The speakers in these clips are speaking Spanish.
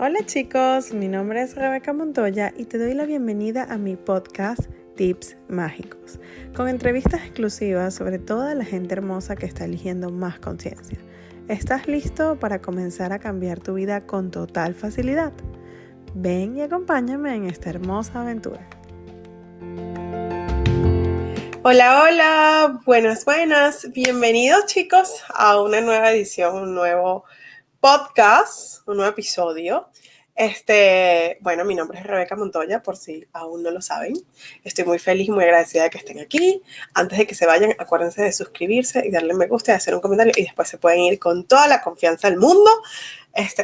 Hola chicos, mi nombre es Rebeca Montoya y te doy la bienvenida a mi podcast Tips Mágicos, con entrevistas exclusivas sobre toda la gente hermosa que está eligiendo más conciencia. ¿Estás listo para comenzar a cambiar tu vida con total facilidad? Ven y acompáñame en esta hermosa aventura. Hola, hola, buenas, bienvenidos chicos a una nueva edición, un nuevo podcast, un nuevo episodio. Bueno, mi nombre es Rebeca Montoya, por si aún no lo saben. Estoy muy feliz y muy agradecida de que estén aquí. Antes de que se vayan, acuérdense de suscribirse y darle me gusta y hacer un comentario y después se pueden ir con toda la confianza del mundo.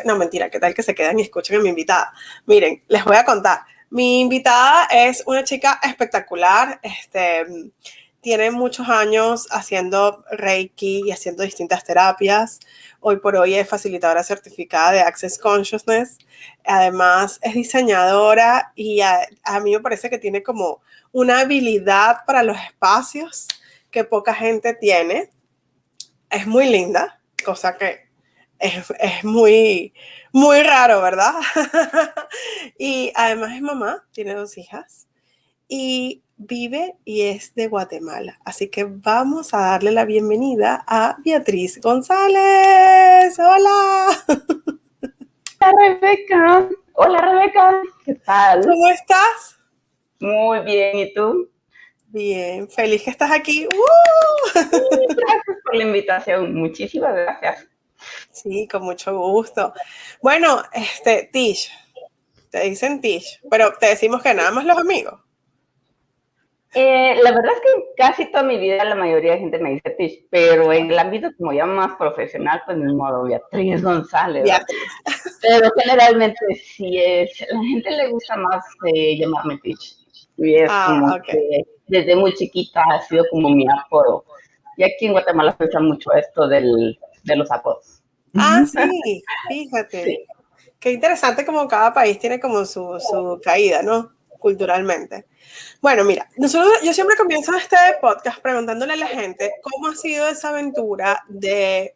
No, mentira, ¿qué tal que se quedan y escuchen a mi invitada? Miren, les voy a contar. Mi invitada es una chica espectacular, tiene muchos años haciendo Reiki y haciendo distintas terapias. Hoy por hoy es facilitadora certificada de Access Consciousness. Además es diseñadora y a mí me parece que tiene como una habilidad para los espacios que poca gente tiene. Es muy linda, cosa que es muy, muy raro, ¿verdad? Y además es mamá, tiene 2 hijas y vive y es de Guatemala. Así que vamos a darle la bienvenida a Beatriz González. ¡Hola! Hola Rebeca, ¿qué tal? ¿Cómo estás? Muy bien, ¿y tú? Bien, feliz que estás aquí. Gracias por la invitación, muchísimas gracias. Sí, con mucho gusto. Bueno, Tish, te dicen Tish, pero te decimos que nada más los amigos. La verdad es que casi toda mi vida la mayoría de gente me dice Tish, pero en el ámbito como ya más profesional, pues mi modo Beatriz González, ¿verdad? Beatriz. Pero generalmente sí es, a la gente le gusta más llamarme Tish. Y es como Ok. que desde muy chiquita ha sido como mi apodo. Y aquí en Guatemala se usa mucho esto de los apodos. Sí, fíjate. Sí. Qué interesante como cada país tiene como su caída, ¿no? Culturalmente. Bueno, mira, yo siempre comienzo este podcast preguntándole a la gente cómo ha sido esa aventura de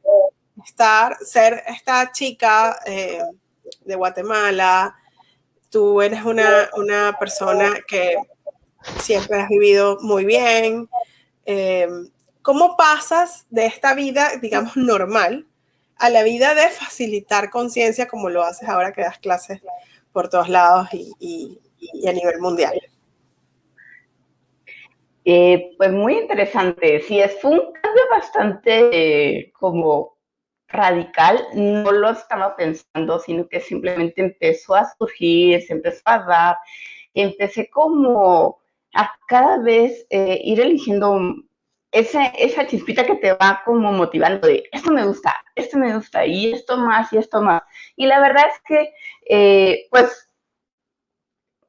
ser esta chica de Guatemala. Tú eres una persona que siempre has vivido muy bien. Eh, ¿Cómo pasas de esta vida, digamos, normal a la vida de facilitar conciencia como lo haces ahora que das clases por todos lados y a nivel mundial? Pues muy interesante. Sí, fue un cambio bastante como radical. No lo estaba pensando, sino que simplemente empezó a surgir, se empezó a dar. Empecé como a cada vez ir eligiendo esa chispita que te va como motivando de esto me gusta, y esto más, y esto más. Y la verdad es que, pues,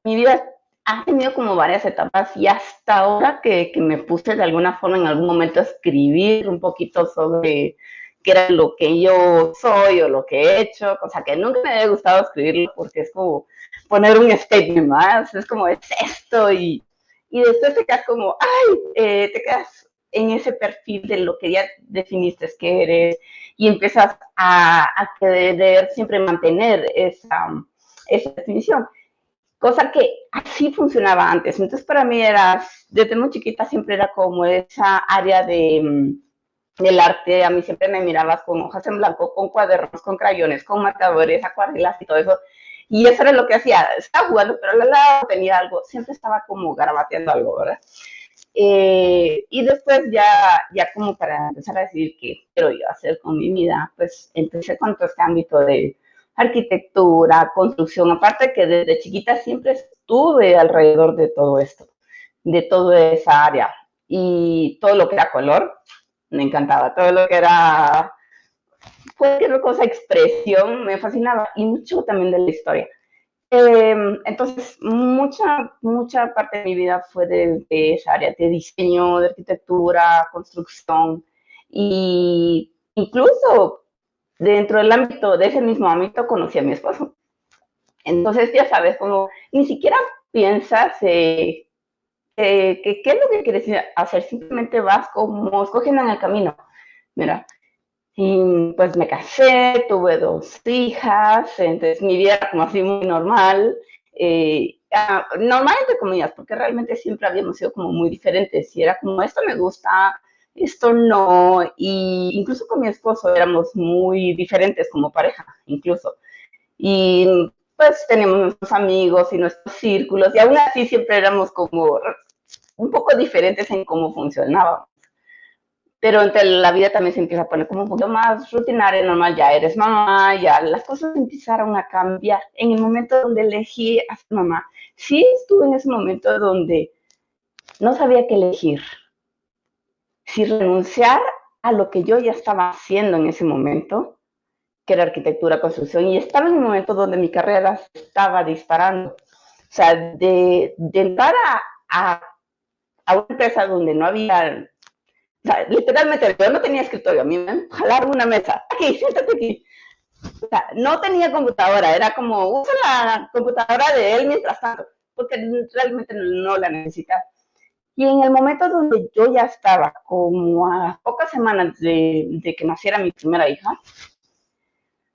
mi vida ha tenido como varias etapas y hasta ahora que me puse de alguna forma en algún momento a escribir un poquito sobre qué era lo que yo soy o lo que he hecho, cosa que nunca me había gustado escribirlo porque es como poner un statement más, es como es esto y después te quedas como, ay, te quedas en ese perfil de lo que ya definiste que eres y empiezas a querer siempre mantener esa definición. Cosa que así funcionaba antes. Entonces, para mí era, desde muy chiquita siempre era como esa área del arte. A mí siempre me mirabas con hojas en blanco, con cuadernos, con crayones, con marcadores, acuarelas y todo eso. Y eso era lo que hacía. Estaba jugando, pero al lado tenía algo. Siempre estaba como garabateando algo, ¿verdad? Y después ya como para empezar a decidir qué quiero yo hacer con mi vida, pues empecé con todo este ámbito de arquitectura, construcción, aparte que desde chiquita siempre estuve alrededor de todo esto, de toda esa área. Y todo lo que era color, me encantaba, todo lo que era cualquier cosa, expresión, me fascinaba, y mucho también de la historia. Entonces, mucha parte de mi vida fue de esa área de diseño, de arquitectura, construcción, y incluso dentro del ámbito, de ese mismo ámbito, conocí a mi esposo. Entonces, ya sabes, como ni siquiera piensas qué es lo que quieres hacer, simplemente vas como escogiendo en el camino. Mira, Y pues me casé, tuve 2 hijas, entonces mi vida era como así muy normal. Normal entre comillas, porque realmente siempre habíamos sido como muy diferentes. Y era como, esto me gusta, esto no. Y incluso con mi esposo éramos muy diferentes como pareja, incluso. Y pues teníamos nuestros amigos y nuestros círculos. Y aún así siempre éramos como un poco diferentes en cómo funcionábamos. Pero entre la vida también se empieza a poner como un poquito más rutinaria, normal, ya eres mamá, ya las cosas empezaron a cambiar. En el momento donde elegí a ser mamá, sí estuve en ese momento donde no sabía qué elegir, si renunciar a lo que yo ya estaba haciendo en ese momento, que era arquitectura, construcción, y estaba en un momento donde mi carrera estaba disparando. O sea, de entrar a una empresa donde no había. O sea, literalmente, yo no tenía escritorio, a mí me jalaron una mesa, aquí, siéntate aquí. O sea, no tenía computadora, era como, usa la computadora de él mientras tanto, porque realmente no la necesitaba. Y en el momento donde yo ya estaba, como a pocas semanas de que naciera mi primera hija,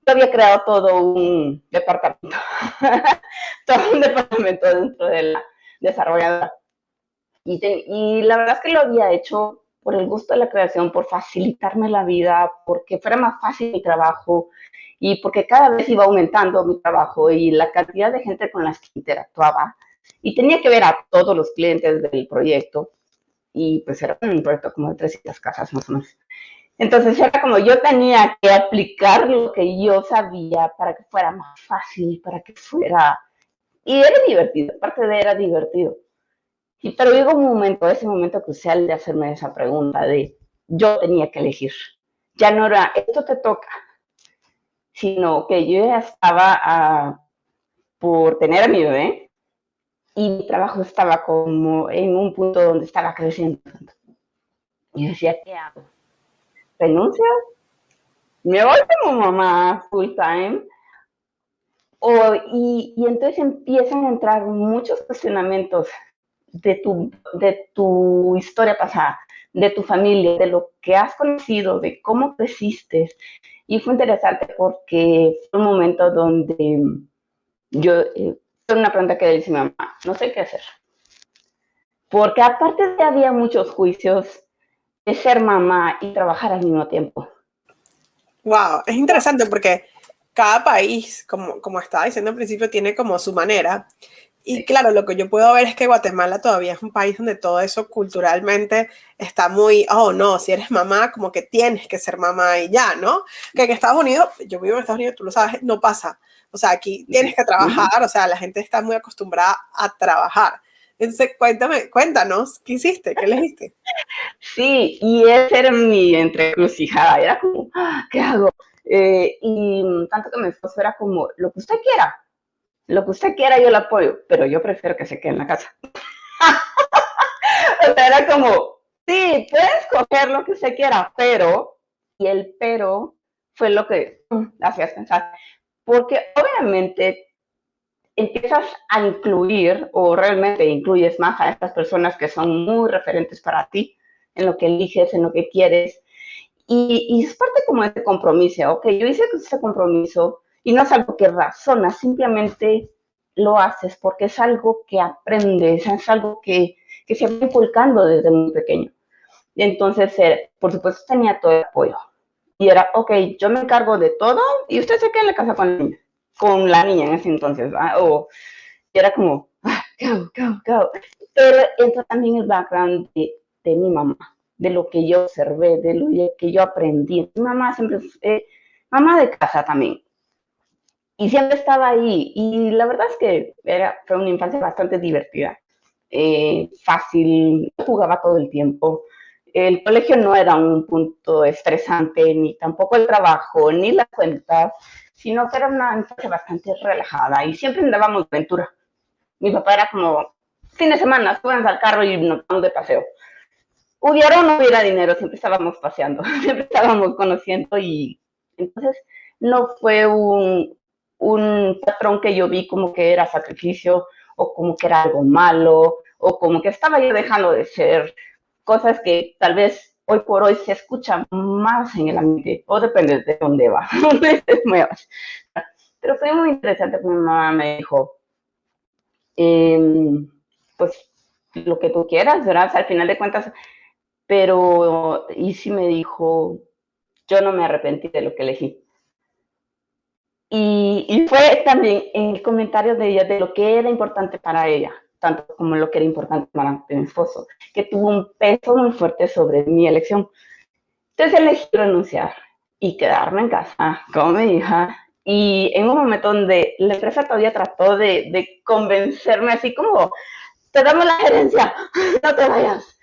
yo había creado todo un departamento, todo un departamento dentro de la desarrolladora. Y la verdad es que lo había hecho por el gusto de la creación, por facilitarme la vida, porque fuera más fácil mi trabajo y porque cada vez iba aumentando mi trabajo y la cantidad de gente con las que interactuaba. Y tenía que ver a todos los clientes del proyecto y pues era un proyecto como de 300 casas más o menos. Entonces era como yo tenía que aplicar lo que yo sabía para que fuera más fácil, para que fuera. Y era divertido, aparte de era divertido. Sí, pero llegó un momento, ese momento crucial de hacerme esa pregunta de yo tenía que elegir. Ya no era esto te toca, sino que yo ya estaba por tener a mi bebé y mi trabajo estaba como en un punto donde estaba creciendo. Y yo decía, ¿qué hago? ¿Renuncio? ¿Me voy como mamá full time? Y entonces empiezan a entrar muchos cuestionamientos de tu historia pasada, de tu familia, de lo que has conocido, de cómo creciste. Y fue interesante porque fue un momento donde yo, fue una pregunta que le hice a mi mamá, no sé qué hacer. Porque aparte de había muchos juicios de ser mamá y trabajar al mismo tiempo. Wow, es interesante porque cada país, como estaba diciendo al principio, tiene como su manera. Y claro, lo que yo puedo ver es que Guatemala todavía es un país donde todo eso culturalmente está muy, oh no, si eres mamá, como que tienes que ser mamá y ya, ¿no? Que en Estados Unidos, yo vivo en Estados Unidos, tú lo sabes, no pasa. O sea, aquí tienes que trabajar, o sea, la gente está muy acostumbrada a trabajar. Entonces, cuéntanos, ¿qué hiciste? ¿Qué elegiste? Sí, y esa era mi entrecrucijada, era como, ¿qué hago? Y tanto que mi esposo era como, lo que usted quiera yo lo apoyo, pero yo prefiero que se quede en la casa. O sea, era como, sí, puedes coger lo que usted quiera, pero, y el pero fue lo que hacías pensar, porque obviamente empiezas a incluir o realmente incluyes más a estas personas que son muy referentes para ti en lo que eliges, en lo que quieres. Y es parte como de este compromiso, ok, yo hice ese compromiso y no es algo que razonas, simplemente lo haces porque es algo que aprendes, es algo que se va inculcando desde muy pequeño. Y entonces, por supuesto, tenía todo el apoyo. Y era, ok, yo me encargo de todo y usted se queda en la casa con la niña en ese entonces, ¿va? O era como, ¿qué hago? ¿Qué hago? ¿Qué hago? Pero entra también el background de mi mamá, de lo que yo observé, de lo que yo aprendí. Mi mamá siempre fue mamá de casa también. Y siempre estaba ahí. Y la verdad es que fue una infancia bastante divertida. Fácil, jugaba todo el tiempo. El colegio no era un punto estresante, ni tampoco el trabajo, ni las cuentas, sino que era una infancia bastante relajada y siempre andábamos de aventura. Mi papá era como, fin de semana, súbanse al carro y nos vamos de paseo. Hubiera o no hubiera dinero, siempre estábamos paseando, siempre estábamos conociendo y entonces no fue un patrón que yo vi como que era sacrificio o como que era algo malo o como que estaba yo dejando de ser cosas que tal vez hoy por hoy se escucha más en el ambiente, o depende de dónde va, dónde te muevas. Pero fue muy interesante porque mi mamá me dijo, pues lo que tú quieras, ¿verdad? O sea, al final de cuentas, pero y sí me dijo, yo no me arrepentí de lo que elegí. Y fue también en el comentario de ella de lo que era importante para ella, tanto como lo que era importante para mi esposo, que tuvo un peso muy fuerte sobre mi elección. Entonces elegí renunciar y quedarme en casa con mi hija. Y en un momento donde la empresa todavía trató de convencerme, así como, te damos la gerencia, no te vayas.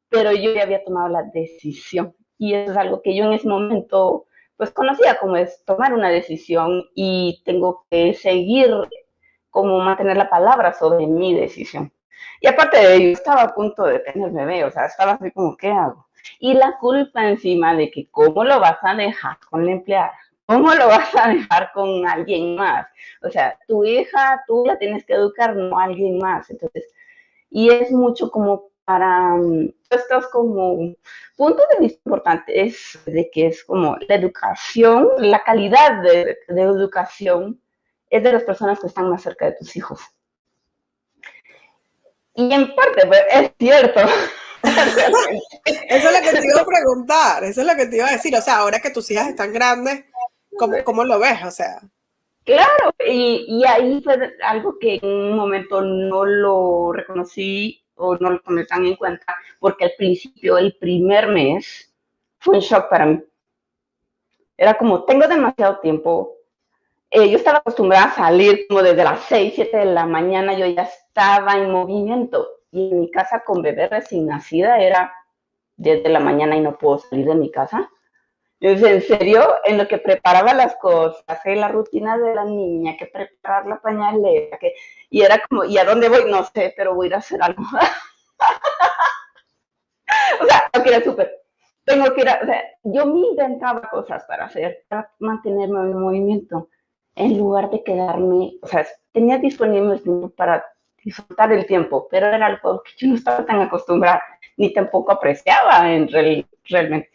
Pero yo ya había tomado la decisión. Y eso es algo que yo en ese momento, pues conocía como es tomar una decisión y tengo que seguir como mantener la palabra sobre mi decisión. Y aparte de ello, estaba a punto de tener bebé, o sea, estaba así como, ¿qué hago? Y la culpa encima de que cómo lo vas a dejar con la empleada, cómo lo vas a dejar con alguien más. O sea, tu hija, tú la tienes que educar, no alguien más. Entonces, y es mucho como para estos como puntos de vista importantes de que es como la educación, la calidad de educación es de las personas que están más cerca de tus hijos. Y en parte, pues, es cierto. Eso es lo que te iba a preguntar, eso es lo que te iba a decir. O sea, ahora que tus hijas están grandes, ¿cómo lo ves? O sea, Claro, y ahí fue algo que en un momento no lo reconocí o no lo tomé tan en cuenta, porque al principio, el primer mes, fue un shock para mí. Era como, tengo demasiado tiempo. Yo estaba acostumbrada a salir como desde las 6 7 de la mañana, yo ya estaba en movimiento. Y en mi casa con bebé recién nacida era 10 de la mañana y no puedo salir de mi casa. Entonces, en serio, en lo que preparaba las cosas, la rutina de la niña, que preparar la pañalera, y era como, ¿y a dónde voy? No sé, pero voy a ir a hacer algo. O sea, tengo que ir al súper. Tengo que ir a, o sea, yo me inventaba cosas para hacer, para mantenerme en movimiento, en lugar de quedarme, o sea, tenía disponible el tiempo para disfrutar el tiempo, pero era algo que yo no estaba tan acostumbrada, ni tampoco apreciaba realmente.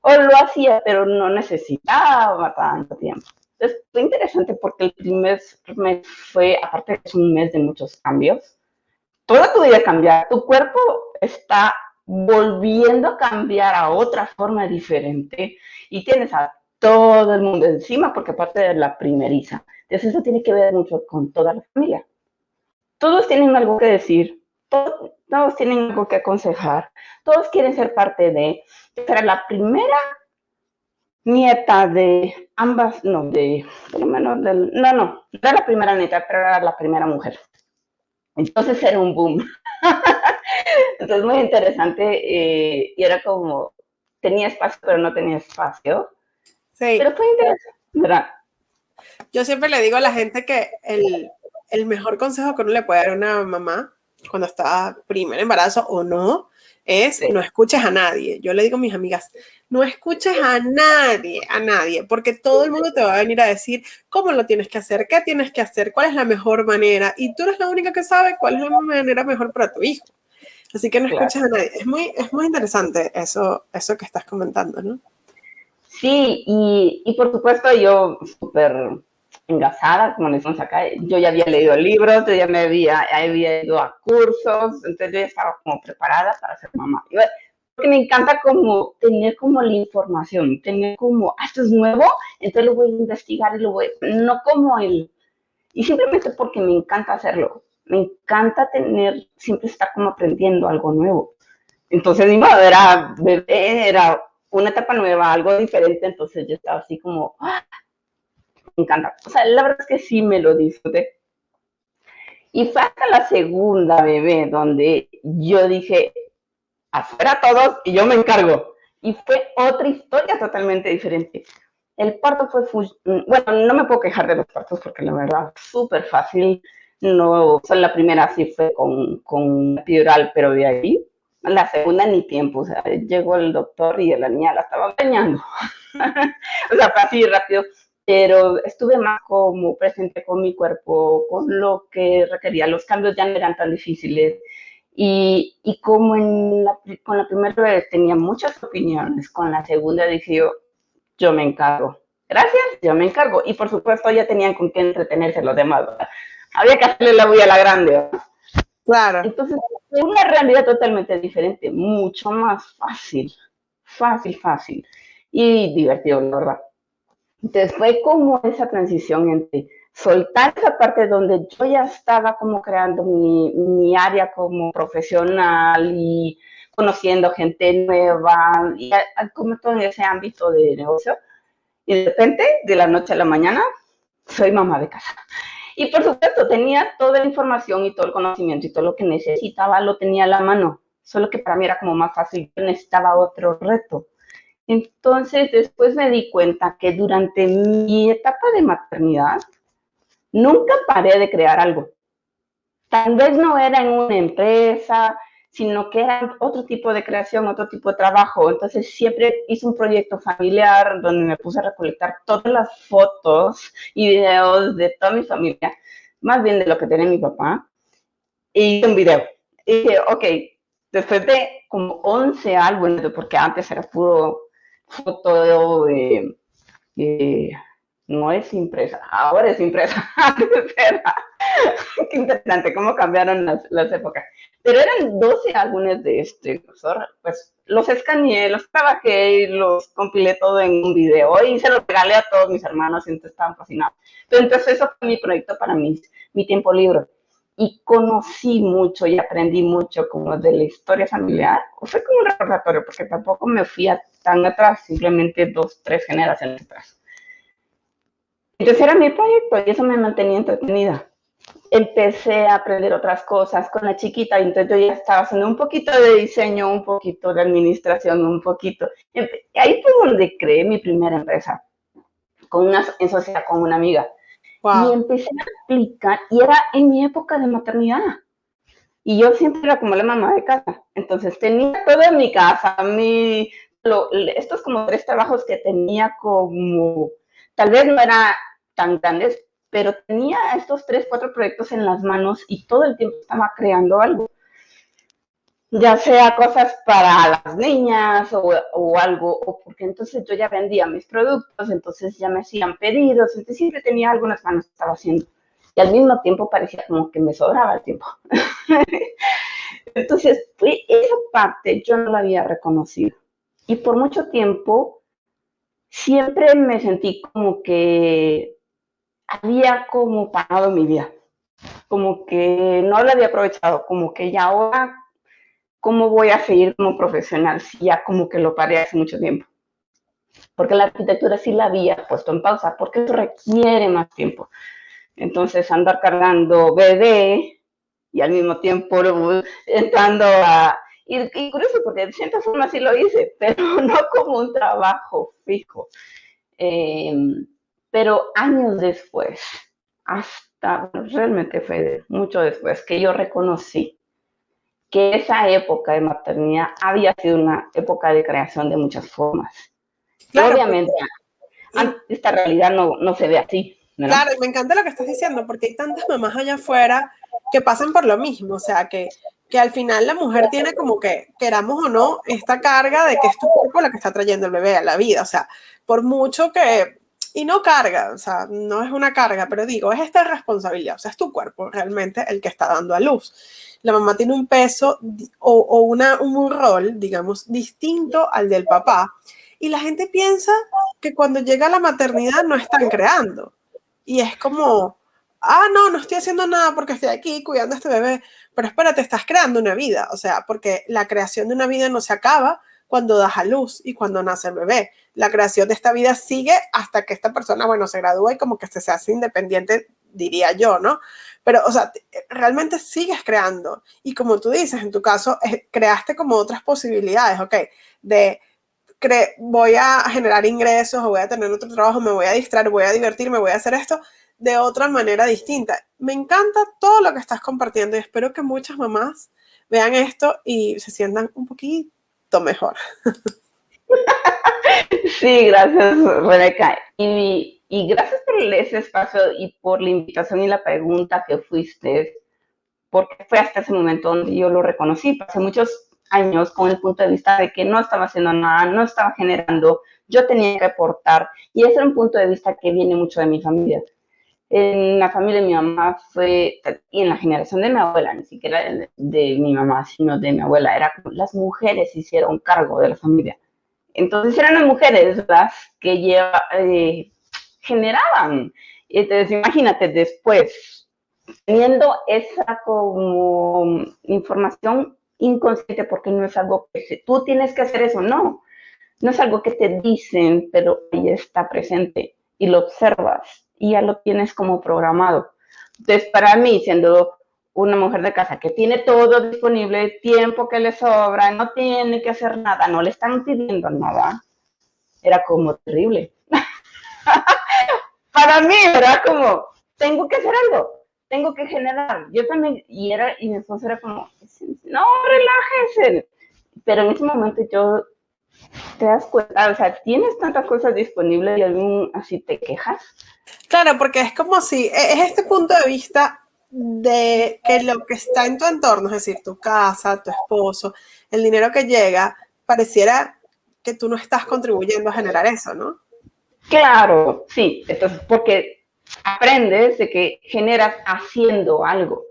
O lo hacía, pero no necesitaba tanto tiempo. Entonces, fue interesante porque el primer mes fue, aparte de que es un mes de muchos cambios, toda tu vida cambia, tu cuerpo está volviendo a cambiar a otra forma diferente y tienes a todo el mundo encima porque aparte de la primeriza. Entonces eso tiene que ver mucho con toda la familia. Todos tienen algo que decir, todos tienen algo que aconsejar, todos quieren ser parte de. Era la primera nieta de ambas, no, por lo menos, no era la primera nieta, pero era la primera mujer. Entonces era un boom. Entonces muy interesante y era como, tenía espacio pero no tenía espacio, sí. pero fue interesante, ¿verdad? Yo siempre le digo a la gente que el mejor consejo que uno le puede dar a una mamá cuando está primer embarazo o no es Sí, no escuches a nadie. Yo le digo a mis amigas, no escuches a nadie, porque todo el mundo te va a venir a decir cómo lo tienes que hacer, qué tienes que hacer, cuál es la mejor manera, y tú eres la única que sabe cuál es la manera mejor para tu hijo. Así que no claro. escuches a nadie. Es muy interesante eso que estás comentando, ¿no? Sí, y por supuesto yo súper engasada, como decimos acá, yo ya había leído libros, yo ya había ido a cursos, entonces yo ya estaba como preparada para ser mamá. Porque me encanta como tener como la información, tener como, esto es nuevo, entonces lo voy a investigar y no como y simplemente porque me encanta hacerlo, me encanta siempre estar como aprendiendo algo nuevo. Entonces mi madre era bebé, era una etapa nueva, algo diferente, entonces yo estaba así como, me encanta. O sea, la verdad es que sí me lo disfruté. Y fue hasta la segunda bebé donde yo dije, afuera todos y yo me encargo. Y fue otra historia totalmente diferente. El parto fue, bueno, no me puedo quejar de los partos porque la verdad, súper fácil. No, o sea, la primera sí fue con epidural, pero de ahí, la segunda ni tiempo. O sea, llegó el doctor y la niña la estaba bañando. O sea, fue así rápido. Pero estuve más como presente con mi cuerpo, con lo que requería. Los cambios ya no eran tan difíciles Y como con la primera vez tenía muchas opiniones, con la segunda dije yo me encargo. Gracias, yo me encargo. Y por supuesto ya tenían con qué entretenerse los demás, ¿verdad? Había que hacerle la bulla a la grande, ¿verdad? Claro. Entonces, fue una realidad totalmente diferente, mucho más fácil, fácil y divertido, la verdad. Entonces fue como esa transición entre soltar esa parte donde yo ya estaba como creando mi área como profesional y conociendo gente nueva, y como todo en ese ámbito de negocio, y de repente, de la noche a la mañana, soy mamá de casa. Y por supuesto, tenía toda la información y todo el conocimiento y todo lo que necesitaba lo tenía a la mano, solo que para mí era como más fácil, yo necesitaba otro reto. Entonces, después me di cuenta que durante mi etapa de maternidad, nunca paré de crear algo. Tal vez no era en una empresa, sino que era otro tipo de creación, otro tipo de trabajo. Entonces siempre hice un proyecto familiar donde me puse a recolectar todas las fotos y videos de toda mi familia, más bien de lo que tenía mi papá, y hice un video. Y dije, ok, después de como 11 álbumes, porque antes era puro foto de no es impresa, ahora es impresa, antes era qué interesante cómo cambiaron las épocas. Pero eran 12 álbumes de pues los escaneé, los trabajé, los compilé todo en un video y se los regalé a todos mis hermanos y entonces estaban fascinados. Entonces eso fue mi proyecto para mi tiempo libre. Y conocí mucho y aprendí mucho como de la historia familiar. Fue como un recordatorio porque tampoco me fui tan atrás, simplemente 2, 3 generaciones atrás. Entonces era mi proyecto y eso me mantenía entretenida. Empecé a aprender otras cosas con la chiquita, entonces yo ya estaba haciendo un poquito de diseño, un poquito de administración, un poquito. Ahí fue donde creé mi primera empresa, en sociedad con una amiga. Y Wow. empecé a aplicar, y era en mi época de maternidad. Y yo siempre era como la mamá de casa. Entonces tenía todo en mi casa, estos como 3 trabajos que tenía como, tal vez no era tan grandes, pero tenía estos 3, 4 proyectos en las manos y todo el tiempo estaba creando algo, ya sea cosas para las niñas o algo, o porque entonces yo ya vendía mis productos, entonces ya me hacían pedidos, entonces siempre tenía algo en las manos que estaba haciendo. Y al mismo tiempo parecía como que me sobraba el tiempo. Entonces, esa parte yo no la había reconocido. Y por mucho tiempo siempre me sentí como que había como parado mi vida, como que no la había aprovechado, como que ya ahora, ¿cómo voy a seguir como profesional si ya como que lo paré hace mucho tiempo? Porque la arquitectura sí la había puesto en pausa, porque eso requiere más tiempo. Entonces, andar cargando bebé y al mismo tiempo entrando a... Y curioso, porque de cierta forma sí lo hice, pero no como un trabajo fijo. Eh, pero años después, hasta realmente fue mucho después, que yo reconocí que esa época de maternidad había sido una época de creación de muchas formas. Claro, Obviamente, y, esta realidad no se ve así, ¿no? claro, y me encanta lo que estás diciendo, porque hay tantas mamás allá afuera que pasan por lo mismo, o sea, que al final la mujer tiene como que, queramos o no, esta carga de que es tu cuerpo la que está trayendo el bebé a la vida, o sea, por mucho que, y no carga, o sea, no es una carga, pero digo, es esta responsabilidad, o sea, es tu cuerpo realmente el que está dando a luz. La mamá tiene un peso o un rol, digamos, distinto al del papá, y la gente piensa que cuando llega la maternidad no están creando. Y es como, no, no estoy haciendo nada porque estoy aquí cuidando a este bebé. Pero espérate, estás creando una vida. O sea, porque la creación de una vida no se acaba cuando das a luz y cuando nace el bebé. La creación de esta vida sigue hasta que esta persona, bueno, se gradúa y como que se hace independiente, diría yo, ¿no? Pero, o sea, realmente sigues creando. Y como tú dices, en tu caso, creaste como otras posibilidades, ¿ok? De voy a generar ingresos o voy a tener otro trabajo, me voy a distraer, voy a divertirme, voy a hacer esto de otra manera distinta. Me encanta todo lo que estás compartiendo y espero que muchas mamás vean esto y se sientan un poquito mejor. Sí, gracias, Rebeca. Y gracias por ese espacio y por la invitación y la pregunta que fuiste. porque fue hasta ese momento donde yo lo reconocí. Pasé muchos años con el punto de vista de que no estaba haciendo nada, no estaba generando, yo tenía que aportar, y ese era un punto de vista que viene mucho de mi familia. En la familia de mi mamá fue, y en la generación de mi abuela, ni siquiera de mi mamá, sino de mi abuela, era como las mujeres hicieron cargo de la familia. Entonces eran las mujeres las que generaban. Entonces imagínate después, teniendo esa como información inconsciente, porque no es algo que tú tienes que hacer eso, no es algo que te dicen, pero ahí está presente y lo observas y ya lo tienes como programado. Entonces, para mí, siendo una mujer de casa que tiene todo disponible, tiempo que le sobra, no tiene que hacer nada, no le están pidiendo nada, era como terrible. Para mí era como, tengo que hacer algo, tengo que generar. Yo también, y mi esposo era como, no, relájense. Pero en ese momento yo te das cuenta, o sea, tienes tantas cosas disponibles y aún así te quejas. Claro, porque es como si, es este punto de vista de que lo que está en tu entorno, es decir, tu casa, tu esposo, el dinero que llega, pareciera que tú no estás contribuyendo a generar eso, ¿no? Claro, sí, entonces, porque aprendes de que generas haciendo algo.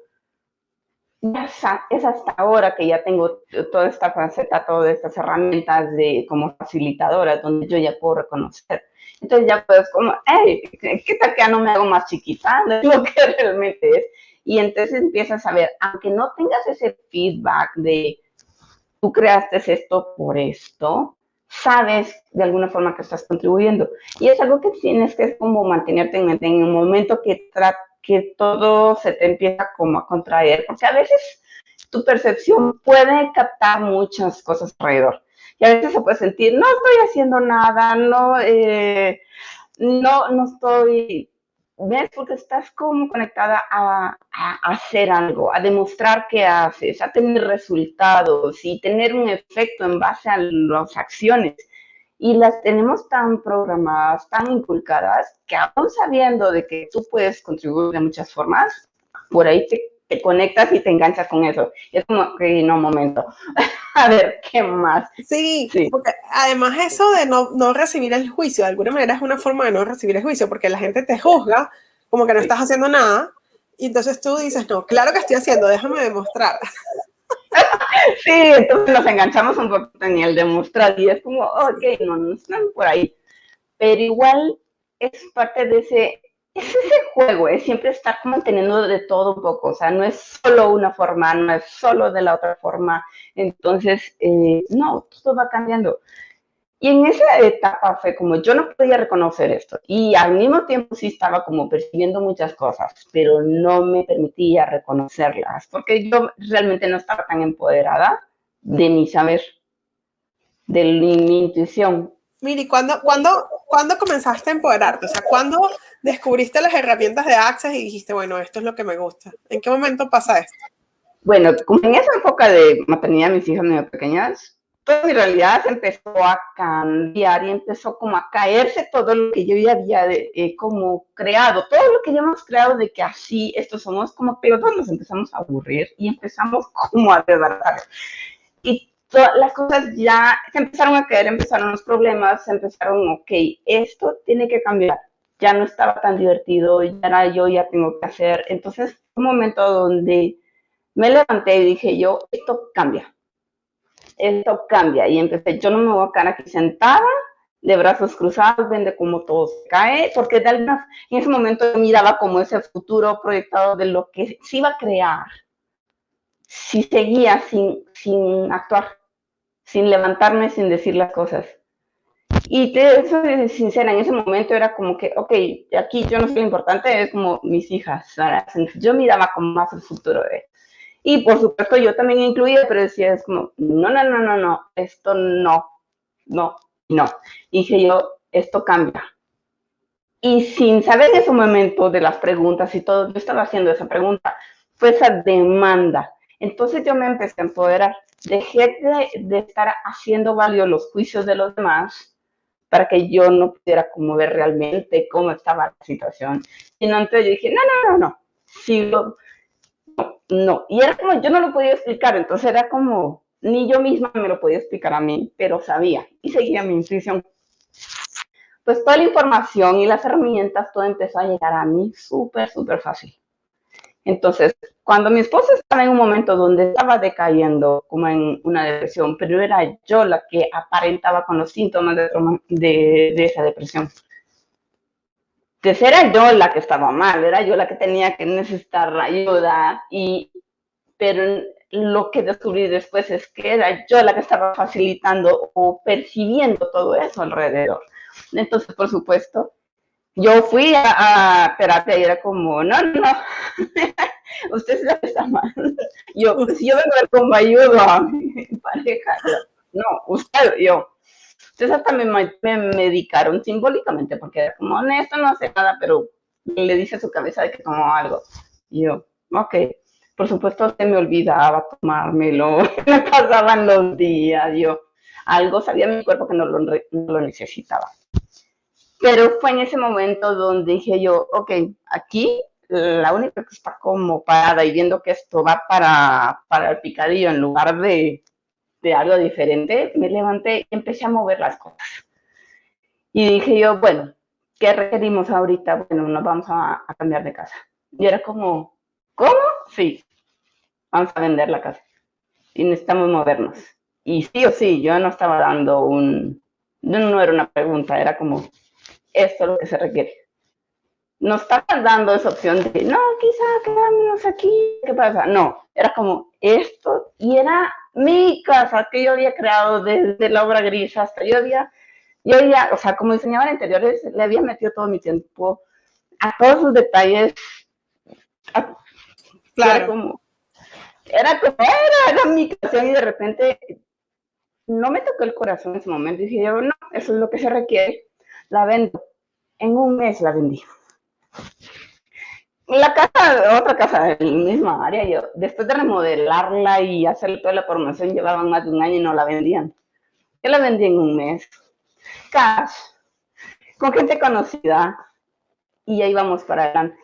Es hasta ahora que ya tengo toda esta faceta, todas estas herramientas de como facilitadora, donde yo ya puedo reconocer. Entonces ya puedes como, hey, ¿qué tal que ya no me hago más chiquita? No es lo que realmente es. Y entonces empiezas a ver, aunque no tengas ese feedback de tú creaste esto por esto, sabes de alguna forma que estás contribuyendo. Y es algo que tienes que como mantenerte en mente en un momento que todo se te empieza como a contraer, porque a veces tu percepción puede captar muchas cosas alrededor. Y a veces se puede sentir, no estoy haciendo nada, no estoy, ¿ves? Porque estás como conectada a hacer algo, a demostrar que haces, a tener resultados y tener un efecto en base a las acciones. Y las tenemos tan programadas, tan inculcadas, que aún sabiendo de que tú puedes contribuir de muchas formas, por ahí te conectas y te enganchas con eso. Y es como, que no, momento. A ver, ¿qué más? Sí, Sí. porque además eso de no recibir el juicio, de alguna manera es una forma de no recibir el juicio, porque la gente te juzga como que no estás haciendo nada, y entonces tú dices, no, claro que estoy haciendo, déjame demostrar. Sí, entonces nos enganchamos un poquito en el demostrar y es como, ok, no están por ahí. Pero igual es parte de es ese juego, es siempre estar manteniendo de todo un poco, o sea, no es solo una forma, no es solo de la otra forma, entonces, no, todo va cambiando. Y en esa etapa fue como yo no podía reconocer esto y al mismo tiempo sí estaba como percibiendo muchas cosas, pero no me permitía reconocerlas porque yo realmente no estaba tan empoderada de mi saber, de mi intuición. Miri, ¿cuándo comenzaste a empoderarte? O sea, ¿cuándo descubriste las herramientas de Access y dijiste, bueno, esto es lo que me gusta? ¿En qué momento pasa esto? Bueno, como en esa época de maternidad, mis hijas medio pequeñas, toda mi realidad se empezó a cambiar y empezó como a caerse todo lo que yo ya había como creado, todo lo que ya hemos creado de que así estos somos, como que los dos nos empezamos a aburrir y empezamos como a desbaratar. Y las cosas ya se empezaron a caer, empezaron los problemas, empezaron, ok, esto tiene que cambiar. Ya no estaba tan divertido, ya era yo, ya tengo que hacer. Entonces, un momento donde me levanté y dije yo, esto cambia. Y empecé, yo no me voy a quedar aquí sentada, de brazos cruzados, viendo cómo todo se cae, porque en ese momento yo miraba como ese futuro proyectado de lo que se iba a crear si seguía sin actuar, sin levantarme, sin decir las cosas. Y te soy sincera, en ese momento era como que, ok, aquí yo no soy importante, es como mis hijas, ¿sabes? Yo miraba como más el futuro de y por supuesto yo también incluía, pero decía, es como, no, esto no. Y dije yo, esto cambia. Y sin saber en ese momento de las preguntas y todo, yo estaba haciendo esa pregunta, fue esa demanda. Entonces yo me empecé a empoderar. Dejé de estar haciendo válidos los juicios de los demás para que yo no pudiera como ver realmente cómo estaba la situación. Sino entonces yo dije, no. Si no. Y era como, yo no lo podía explicar, entonces era como, ni yo misma me lo podía explicar a mí, pero sabía y seguía mi intuición. Pues toda la información y las herramientas, todo empezó a llegar a mí súper, súper fácil. Entonces, cuando mi esposo estaba en un momento donde estaba decayendo, como en una depresión, pero era yo la que aparentaba con los síntomas de esa depresión. Entonces era yo la que estaba mal, era yo la que tenía que necesitar ayuda, pero lo que descubrí después es que era yo la que estaba facilitando o percibiendo todo eso alrededor. Entonces, por supuesto, yo fui a terapia y era como, no, usted es la que está mal. Yo, pues yo vengo a ver cómo ayudo a mi pareja. No, usted, yo. Entonces hasta me medicaron simbólicamente, porque era como, honesto, no hace nada, pero le dice a su cabeza de que tomó algo. Y yo, ok. Por supuesto, se me olvidaba tomármelo, me pasaban los días, yo algo sabía mi cuerpo que no lo necesitaba. Pero fue en ese momento donde dije yo, ok, aquí la única que está como parada y viendo que esto va para el picadillo en lugar de algo diferente, me levanté y empecé a mover las cosas. Y dije yo, bueno, ¿qué requerimos ahorita? Bueno, nos vamos a cambiar de casa. Y era como, ¿cómo? Sí, vamos a vender la casa. Y necesitamos movernos. Y sí o sí, yo no estaba dando no era una pregunta, era como, esto es lo que se requiere. No estaban dando esa opción de, no, quizá quedámonos aquí, ¿qué pasa? No, era como esto, y era mi casa que yo había creado desde la obra gris hasta yo había, o sea, como diseñadora de interiores, le había metido todo mi tiempo a todos sus detalles, Claro. era mi creación y de repente no me tocó el corazón en ese momento. Dije yo, no, eso es lo que se requiere, la vendo. En un mes la vendí. La casa, otra casa en la misma área, yo, después de remodelarla y hacerle toda la promoción, llevaban más de un año y no la vendían. Yo la vendí en un mes. Cash, con gente conocida, y ya íbamos para adelante.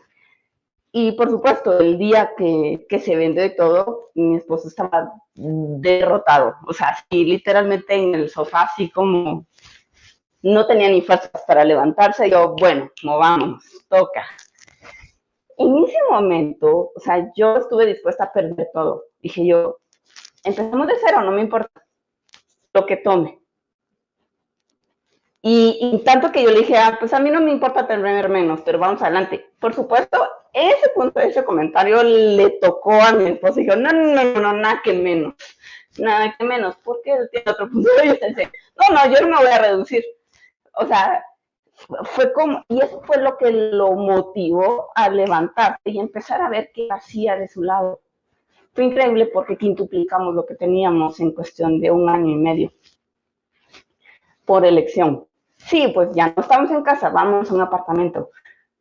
Y por supuesto, el día que se vendió y todo, mi esposo estaba derrotado. O sea, así, literalmente en el sofá, así como no tenía ni fuerzas para levantarse. Yo, bueno, movámonos, toca. En ese momento, o sea, yo estuve dispuesta a perder todo. Dije yo, empezamos de cero, no me importa lo que tome. Y tanto que yo le dije, pues a mí no me importa tener menos, pero vamos adelante. Por supuesto, ese punto, ese comentario le tocó a mi esposo y dijo, no, nada que menos, porque él tiene otro punto de vista. No, yo no me voy a reducir. O sea, fue como, y eso fue lo que lo motivó a levantarse y empezar a ver qué hacía de su lado. Fue increíble porque quintuplicamos lo que teníamos en cuestión de un año y medio por elección. Sí, pues ya no estamos en casa, vamos a un apartamento.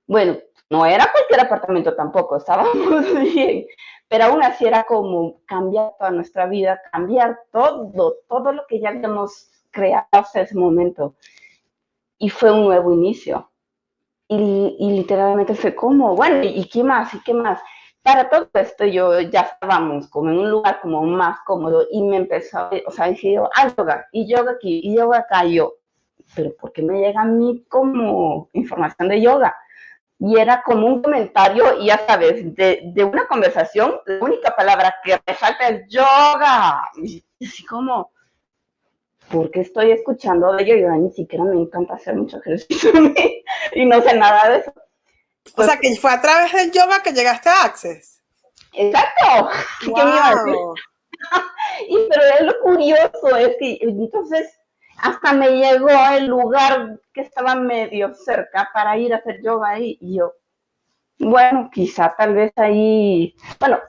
Bueno, no era cualquier apartamento tampoco, estábamos bien, pero aún así era como cambiar toda nuestra vida, cambiar todo lo que ya habíamos creado hasta ese momento. Y fue un nuevo inicio. Y literalmente fue como, bueno, ¿y qué más? ¿Y qué más? Para todo esto yo ya estábamos como en un lugar como más cómodo y me empezó, o sea, dije yo, yoga, y yoga aquí, y yoga acá, y yo, pero ¿por qué me llega a mí como información de yoga? Y era como un comentario, y ya sabes, de una conversación, la única palabra que resalta es yoga. Y así como, ¿por qué estoy escuchando de ello? Yo ni siquiera me encanta hacer mucho ejercicio y no sé nada de eso. O Pues, sea, que fue a través del yoga que llegaste a Access. exacto. Wow. ¿Qué me iba a decir? Pero es lo curioso, es que entonces hasta me llegó el lugar que estaba medio cerca para ir a hacer yoga ahí. Y yo, bueno, quizá tal vez ahí, bueno,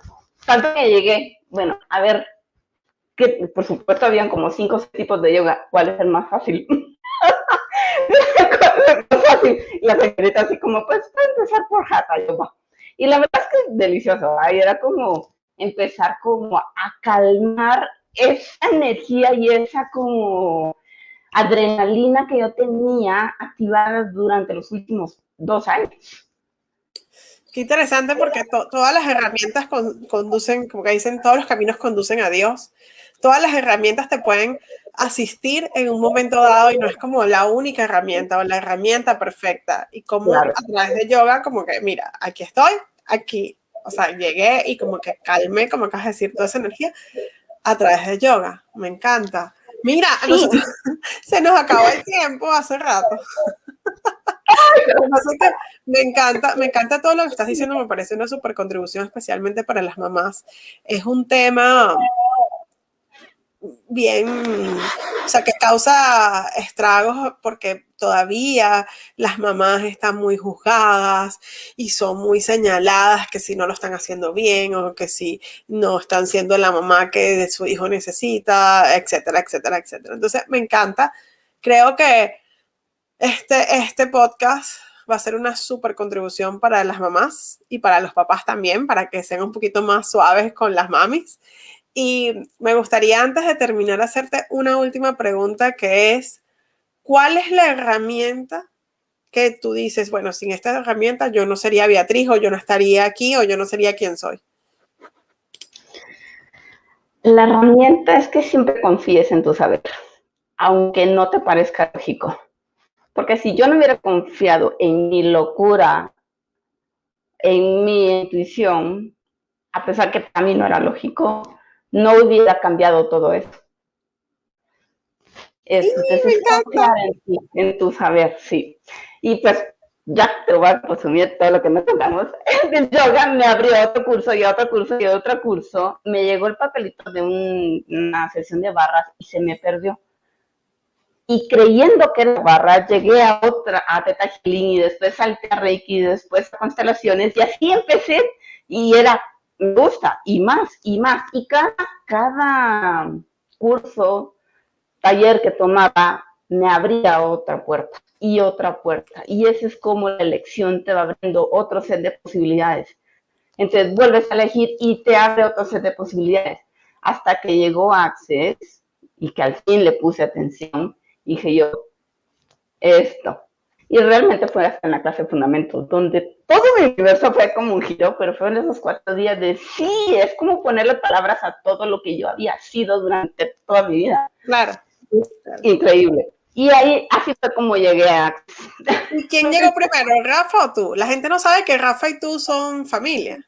tanto que llegué, bueno, a ver, que por supuesto habían como 5 tipos de yoga, ¿cuál es el más fácil? Más fácil. Y la señorita así como, pues voy a empezar por Hatha Yoga. Y la verdad es que es delicioso, ahí era como empezar como a calmar esa energía y esa como adrenalina que yo tenía activada durante los últimos 2 años. Qué interesante porque todas las herramientas conducen, como que dicen, todos los caminos conducen a Dios. Todas las herramientas te pueden asistir en un momento dado y no es como la única herramienta o la herramienta perfecta. Y como Claro. a través de yoga, como que, mira, aquí estoy, aquí, o sea, llegué y como que calmé, como acabas de decir, toda esa energía a través de yoga. Me encanta. Mira, a Sí, nosotros se nos acabó el tiempo hace rato. Lo que pasa es que me encanta todo lo que estás diciendo, me parece una super contribución, especialmente para las mamás. Es un tema bien, o sea, que causa estragos porque todavía las mamás están muy juzgadas y son muy señaladas que si no lo están haciendo bien o que si no están siendo la mamá que su hijo necesita, etcétera, etcétera, etcétera. Entonces, me encanta. Creo que este podcast va a ser una súper contribución para las mamás y para los papás también, para que sean un poquito más suaves con las mamis. Y me gustaría antes de terminar hacerte una última pregunta que es, ¿cuál es la herramienta que tú dices, bueno, sin esta herramienta yo no sería Beatriz o yo no estaría aquí o yo no sería quien soy? La herramienta es que siempre confíes en tu saber, aunque no te parezca lógico. Porque si yo no hubiera confiado en mi locura, en mi intuición, a pesar que para mí no era lógico, no hubiera cambiado todo esto. Sí, me Entonces, encanta. confiar en ti, en tu saber, sí. Y pues ya te voy a resumir todo lo que me tocamos. El yoga me abrió otro curso y otro curso y otro curso. Me llegó el papelito de una sesión de barras y se me perdió. Y creyendo que era barra, llegué a otra, a Teta Healing y después salté a Reiki y después a constelaciones y así empecé y era, me gusta, y más, y más. Y cada curso, taller que tomaba, me abría otra puerta y otra puerta. Y esa es como la elección te va abriendo otro set de posibilidades. Entonces vuelves a elegir y te abre otro set de posibilidades. Hasta que llegó Access y que al fin le puse atención, dije yo, esto. Y realmente fue hasta en la clase de fundamentos, donde todo mi universo fue como un giro, pero fue en esos 4 días de sí, es como ponerle palabras a todo lo que yo había sido durante toda mi vida. Claro, claro. Increíble. Y ahí, así fue como llegué a... ¿Y quién llegó primero, Rafa o tú? La gente no sabe que Rafa y tú son familia.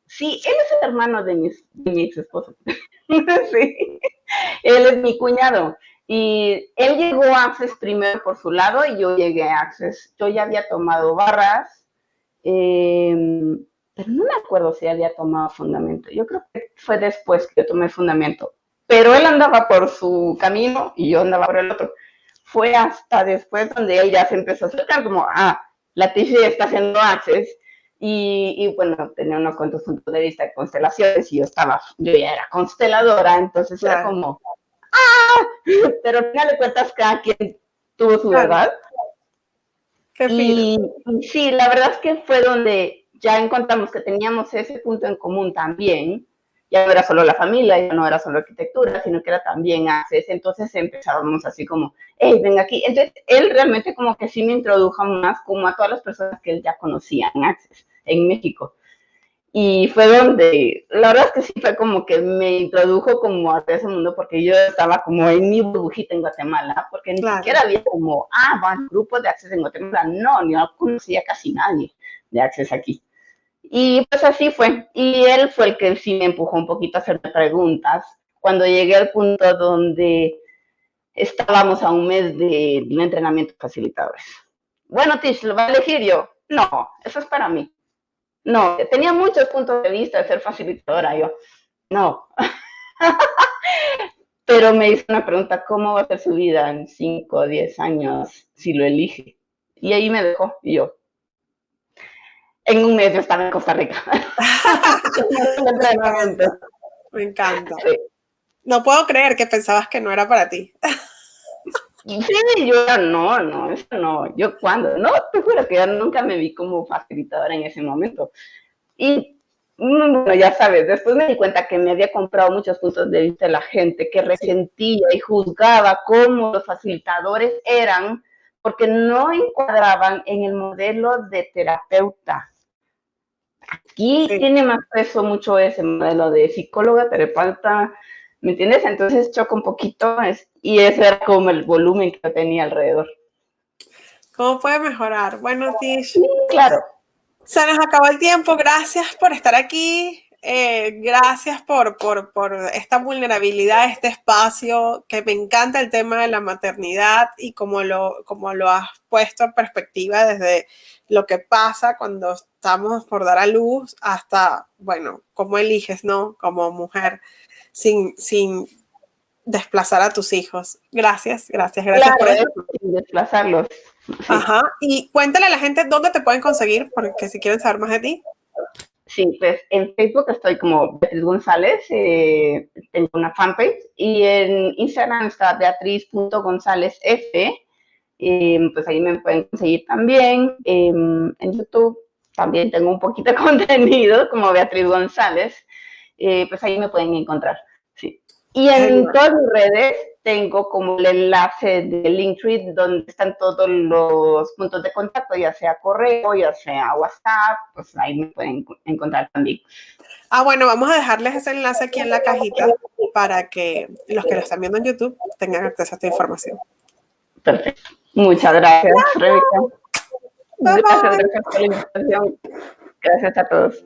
Sí, él es el hermano de mi ex esposo. Sí, él es mi cuñado. Y él llegó a Access primero por su lado y yo llegué a Access. Yo ya había tomado barras, eh, pero no me acuerdo si había tomado fundamento. Yo creo que fue después que yo tomé fundamento. Pero él andaba por su camino y yo andaba por el otro. Fue hasta después donde él ya se empezó a acercar como, la TC está haciendo Access. Y bueno, tenía unos cuantos puntos de vista de constelaciones y yo ya era consteladora, entonces era Claro, como, pero al final de cuentas cada quien tuvo su claro. verdad. Qué fino. Y sí, la verdad es que fue donde ya encontramos que teníamos ese punto en común también. Ya no era solo la familia, ya no era solo arquitectura, sino que era también Access. Entonces empezábamos así como, hey, ven aquí. Entonces él realmente como que sí me introdujo más como a todas las personas que él ya conocía en Access, en México. Y fue donde, la verdad es que sí fue como que me introdujo como a ese mundo porque yo estaba como en mi burbujita en Guatemala, porque ni Claro. siquiera había como, van grupos de Access en Guatemala, no, ni no conocía casi nadie de Access aquí. Y pues así fue, y él fue el que sí me empujó un poquito a hacerme preguntas, cuando llegué al punto donde estábamos a un mes de un entrenamiento de facilitadores. Bueno, Tish, ¿lo va a elegir yo? No, eso es para mí. No, tenía muchos puntos de vista de ser facilitadora, yo, no. Pero me hizo una pregunta, ¿cómo va a ser su vida en 5 o 10 años si lo elige? Y ahí me dejó, y yo, en un mes yo estaba en Costa Rica. Me encanta, me encanta. Sí. No puedo creer que pensabas que no era para ti. Sí, yo no, eso no, yo cuando, no, te juro que yo nunca me vi como facilitadora en ese momento. Y bueno, ya sabes, después me di cuenta que me había comprado muchos puntos de vista de la gente que Sí, resentía y juzgaba cómo los facilitadores eran porque no encuadraban en el modelo de terapeuta. Aquí Sí. tiene más peso mucho ese modelo de psicóloga, terapeuta, ¿me entiendes? Entonces choca un poquito y ese era como el volumen que yo tenía alrededor. ¿Cómo puede mejorar? Bueno, Tish, Sí, claro. se nos acabó el tiempo. Gracias por estar aquí. Gracias por esta vulnerabilidad, este espacio, que me encanta el tema de la maternidad y como lo has puesto en perspectiva desde lo que pasa cuando estamos por dar a luz hasta, bueno, cómo eliges, ¿no? Como mujer, sin desplazar a tus hijos. Gracias, gracias, gracias por Claro, eso. eso, sin desplazarlos. Sí. Ajá. Y cuéntale a la gente dónde te pueden conseguir, porque si quieren saber más de ti. Sí, pues en Facebook estoy como Beatriz González, tengo una fanpage, y en Instagram está beatriz.gonzálezf, pues ahí me pueden conseguir también. En YouTube también tengo un poquito de contenido como Beatriz González, pues ahí me pueden encontrar. Sí. Y en Genial. todas mis redes tengo como el enlace de Linktree donde están todos los puntos de contacto, ya sea correo, ya sea WhatsApp, pues ahí me pueden encontrar también. Ah, bueno, vamos a dejarles ese enlace aquí en la cajita para que los que lo están viendo en YouTube tengan acceso a esta información. Perfecto. Muchas gracias, Rebeca. Bye Gracias, bye. gracias por la invitación. Gracias a todos.